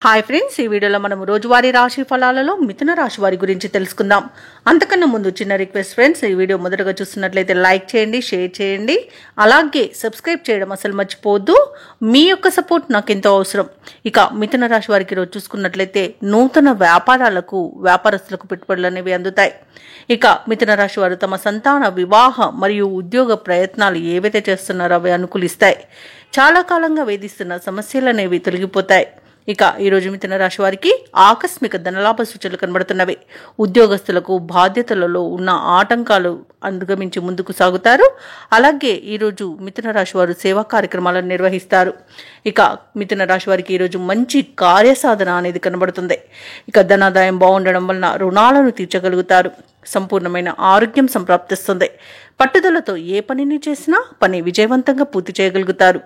Hi friends, ఈ వీడియోలో మనం రోజువారీ రాశి ఫలాలలో మిథున రాశి వారి గురించి తెలుసుకుందాం. అంతకన్నా ముందు చిన్న రిక్వెస్ట్ ఫ్రెండ్స్, ఈ వీడియో మొదటగా చూస్తున్నట్లయితే లైక్ చేయండి, షేర్ చేయండి, అలాగే సబ్స్క్రైబ్ చేయడం అసలు మర్చిపోవద్దు. మీ యొక్క సపోర్ట్ నాకు ఎంతో అవసరం. ఇక మిథున రాశి వారికి ఈరోజు చూసుకున్నట్లయితే నూతన వ్యాపారస్తులకు పెట్టుబడులు అనేవి అందుతాయి. ఇక మిథున రాశి వారు తమ సంతాన వివాహ మరియు ఉద్యోగ ప్రయత్నాలు ఏవైతే చేస్తున్నారో అవి అనుకూలిస్తాయి. చాలా కాలంగా వేధిస్తున్న సమస్యలు అనేవి తొలగిపోతాయి. ఇక ఈరోజు మిథున రాశి వారికి ఆకస్మిక ధనలాభ సూచనలు కనబడుతున్నవి. ఉద్యోగస్తులకు బాధ్యతలలో ఉన్న ఆటంకాలు అధిగమించి ముందుకు సాగుతారు. అలాగే ఈరోజు మిథున రాశి వారు సేవా కార్యక్రమాలను నిర్వహిస్తారు. ఇక మిథున రాశి వారికి ఈరోజు మంచి కార్యసాధన అనేది కనబడుతుంది. ఇక ధనాదాయం బాగుండడం వలన రుణాలను తీర్చగలుగుతారు. సంపూర్ణమైన ఆరోగ్యం సంప్రాప్తిస్తుంది. పట్టుదలతో ఏ పనిని చేసినా పని విజయవంతంగా పూర్తి చేయగలుగుతారు.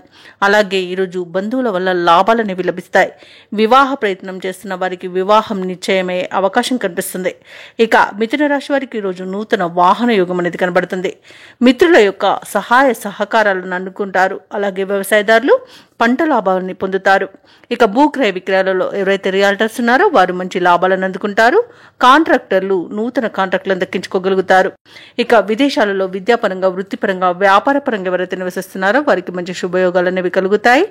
అలాగే ఈరోజు బంధువుల వల్ల లాభాలనేవి లభిస్తాయి. వివాహ ప్రయత్నం చేస్తున్న వారికి వివాహం నిశ్చయమయ్యే అవకాశం కనిపిస్తుంది. ఇక మిథున రాశి వారికి ఈరోజు నూతన వాహన యోగం అనేది కనబడుతుంది. మిత్రుల యొక్క సహాయ సహకారాలను అందుకుంటారు. అలాగే వ్యవసాయదారులు పంట లాభాలని పొందుతారు. ఇక భూక్రయ విక్రయాలలో ఎవరైతే రియాల్టర్స్ ఉన్నారో వారు మంచి లాభాలను అందుకుంటారు. కాంట్రాక్టర్లు నూతన కాంట్రాక్టులను దక్కించుకోగలుగుతారు. ఇక విదేశాలలో విద్యాపరంగా, వృత్తిపరంగా, వ్యాపారపరంగా ఎవరైతే నివసిస్తున్నారో వారికి మంచి శుభయోగాలు అనేవి కలుగుతాయి.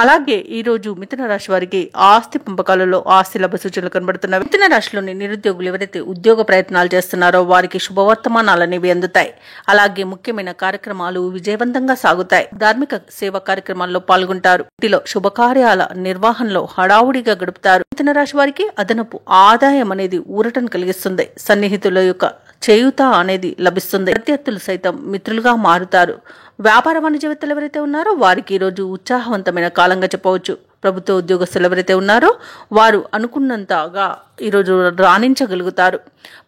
అలాగే ఈ రోజు మిథున రాశి వారికి ఆస్తి పంపకాలలో ఆస్తి లాభ సూచనలు కనబడుతున్నాయి. మిథున రాశిలోని నిరుద్యోగులు ఎవరైతే ఉద్యోగ ప్రయత్నాలు చేస్తున్నారో వారికి శుభవర్తమానాలు అనేవి అందుతాయి. అలాగే ముఖ్యమైన కార్యక్రమాలు విజయవంతంగా సాగుతాయి. ధార్మిక సేవా కార్యక్రమాల్లో పాల్గొంటారు. ఇంటిలో శుభకార్యాల నిర్వహణలో హడావుడిగా గడుపుతారు. మిథున రాశి వారికి అదనపు ఆదాయం అనేది ఊరటను కలిగిస్తుంది. సన్నిహితుల యొక్క చేయూత అనేది లభిస్తుంది. ప్రత్యర్థులు సైతం మిత్రులుగా మారుతారు. వ్యాపార వాణిజ్యవేత్తలు ఎవరైతే ఉన్నారో వారికి ఈరోజు ఉత్సాహవంతమైన కాలంగా చెప్పవచ్చు. ప్రభుత్వ ఉద్యోగస్తులు ఎవరైతే ఉన్నారో వారు అనుకున్నంతగా ఈరోజు రాణించగలుగుతారు.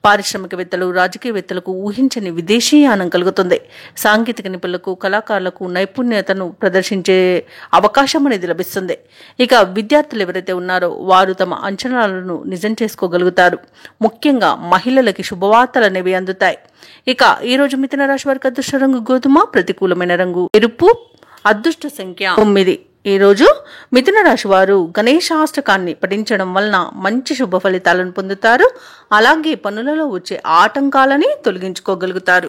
పారిశ్రామికవేత్తలు, రాజకీయవేత్తలకు ఊహించని విదేశీయానం కలుగుతుంది. సాంకేతిక నిపుణులకు, కళాకారులకు నైపుణ్యతను ప్రదర్శించే అవకాశం అనేది లభిస్తుంది. ఇక విద్యార్థులు ఎవరైతే ఉన్నారో వారు తమ అంచనాలను నిజం చేసుకోగలుగుతారు. ముఖ్యంగా మహిళలకి శుభవార్తలు అనేవి అందుతాయి. ఇక ఈరోజు మిథున రాశి వారికి అదృష్ట రంగు గోధుమ, ప్రతికూలమైన రంగు ఎరుపు, అదృష్ట సంఖ్య 9. ఈరోజు మిథున రాశి వారు గణేశాష్టకాన్ని పఠించడం వలన మంచి శుభ ఫలితాలను పొందుతారు. అలాగే పనులలో వచ్చే ఆటంకాలని తొలగించుకోగలుగుతారు.